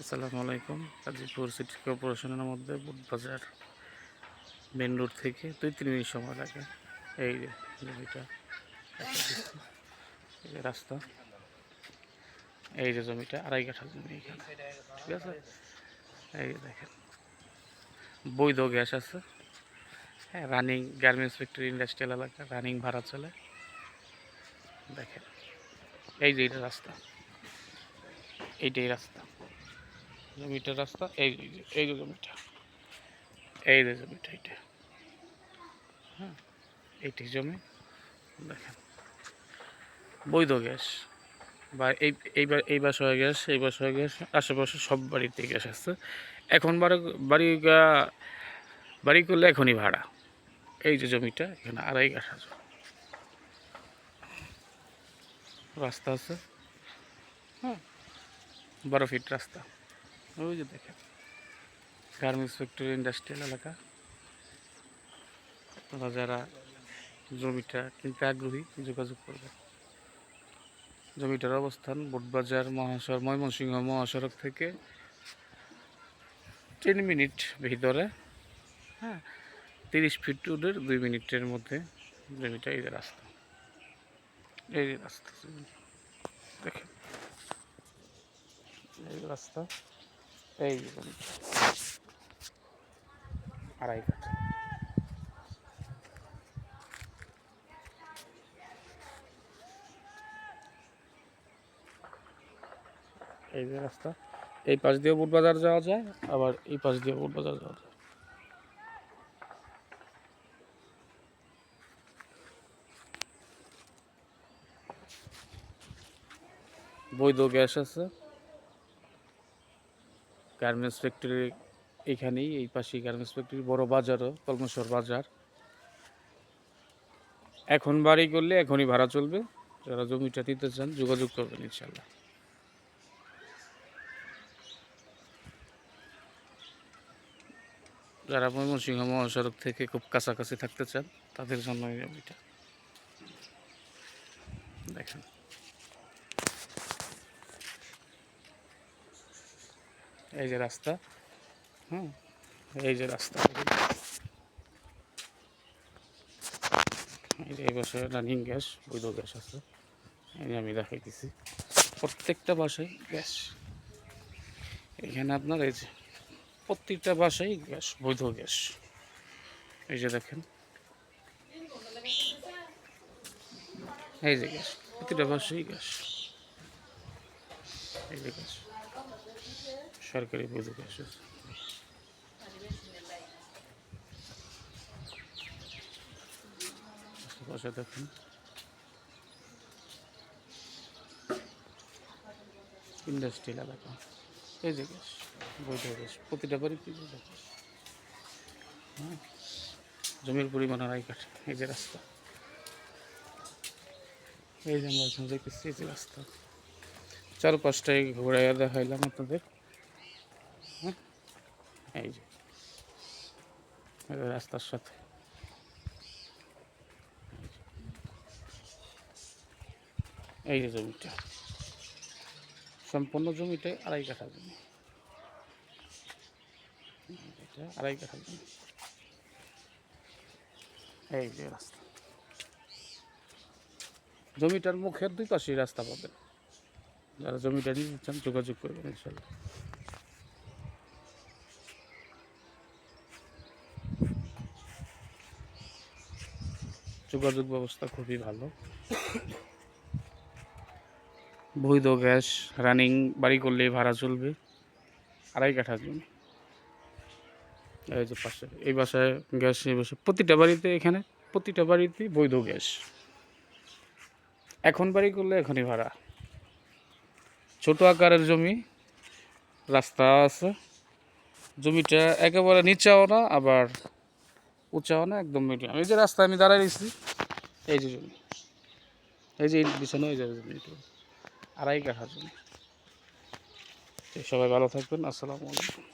আসসালামু আলাইকুম। গাজীপুর সিটি কর্পোরেশনের মধ্যে বুটবাজার মেন রোড থেকে 2-3 মিনিট সময় লাগে। এই যে জমিটা, এই যে রাস্তা, এই যে জমিটা 2.5 কাঠা জমি এখানে, ঠিক আছে। এই যে দেখেন, বৈধ গ্যাস আছে। হ্যাঁ, রানিং গার্মেন্টস ফ্যাক্টরি ইন্ডাস্ট্রিয়াল এলাকা, রানিং ভাড়া চলে। দেখেন, এই যে এটা রাস্তা, এইটাই রাস্তা, জমিটার রাস্তা, এই যে জমিটা, এই যে জমিটা, এইটা, হ্যাঁ, এইটাই জমি। দেখেন, বৈধ গ্যাস বা এই বাসায় গ্যাস, এই বাসায় গ্যাস, আশেপাশে সব বাড়িতে গ্যাস আছে। এখন বাড়ি বাড়ি করলে এখনই ভাড়া। এই যে জমিটা, এখানে 2.5 কাঠা রাস্তা আছে, হ্যাঁ, 12 ফিট রাস্তা। ওই যে দেখেন, গার্মেন্টস ফ্যাক্টরি ইন্ডাস্ট্রিয়াল এলাকা। আপনারা যারা জমিটা কিনতে আগ্রহী যোগাযোগ করবেন। জমিটার অবস্থান বুটবাজার ময়মনসিংহ মহাসড়ক থেকে 10 মিনিট ভিতরে, হ্যাঁ, 30 ফিট রোডের 2 মিনিটের মধ্যে জমিটা। এই যে রাস্তা, এই যে রাস্তা, দেখেন, এই রাস্তা, এই যে জমিটা 2.5 কাঠা। এই যে রাস্তা, এই পাশ দিয়ে বুটবাজার যাওয়া যায়, আবার এই পাশ দিয়ে বুটবাজার যাওয়া যায়। বৈধ গ্যাস আছে, গার্মেন্টস ফ্যাক্টরি এখানেই, এই পাশেই গার্মেন্টস ফ্যাক্টরি, বড় বাজারও, কলমেশ্বর বাজার। এখন বাড়ি করলে এখনই ভাড়া চলবে। যারা জমিটা নিতে চান যোগাযোগ করবেন ইনশাল্লাহ। যারা ময়মনসিংহ মহাসড়ক থেকে খুব কাছাকাছি থাকতে চান তাদের জন্য এই জমিটা। দেখেন, এই যে রাস্তা, হ্যাঁ, এই যে রাস্তা, এই যে এই বাসায় রানিং গ্যাস, বৈধ গ্যাস আছে। এই যে আমি দেখাইতেছি, প্রত্যেকটা বাসায় গ্যাস। এখানে আপনার এই যে প্রত্যেকটা বাসায় গ্যাস, বৈধ গ্যাস। এই যে দেখেন, এই যে গ্যাস, প্রতিটা বাসায় গ্যাস, এই যে গ্যাস, সরকারি বৈধ গ্যাস আছে। আশেপাশে দেখেন, ইন্ডাস্ট্রিয়াল এলাকা, এই যে গ্যাস, বৈধ গ্যাস, প্রতিটা বাড়িতে বৈধ গ্যাস। হ্যাঁ, জমির পরিমাণ 2.5 কাঠা। এই যে রাস্তা, এই যে আমরা এখন দেখতেছি, এই যে রাস্তা, চারপাশটাই ঘুরাইয়া দেখাইলাম আপনাদের। হ্যাঁ, এই যে রাস্তার সাথে, এই যে জমিটা, সম্পূর্ণ জমিটাই 2.5 কাঠা জমি। এটা 2.5 কাঠা জমি। এই যে রাস্তা, জমিটার মুখের 2 পাশেই রাস্তা পাবেন। যারা জমিটা নিতে চান যোগাযোগ করবেন ইনশাল্লাহ। যোগাযোগ ব্যবস্থা খুবই ভালো। বৈধ গ্যাস, রানিং, বাড়ি করলেই ভাড়া চলবে। 2.5 কাঠা জমি। এই যে পাশে, এই বাসায় গ্যাস, এই বাসায় প্রতিটা বাড়িতে, এখানে প্রতিটা বাড়িতেই বৈধ গ্যাস। এখন বাড়ি করলে এখনই ভাড়া। ছোট আকারের জমি, রাস্তা আছে। জমিটা একেবারে নিচাও না, আবার উঁচাও না, একদম মিডিয়াম। এই যে রাস্তা, আমি দাঁড়াই রয়েছি, এই যে জমি, এই যে বিছানো, এই যে জমি, 2.5 কাঠা জমি। সবাই ভালো থাকবেন। আসসালামু আলাইকুম।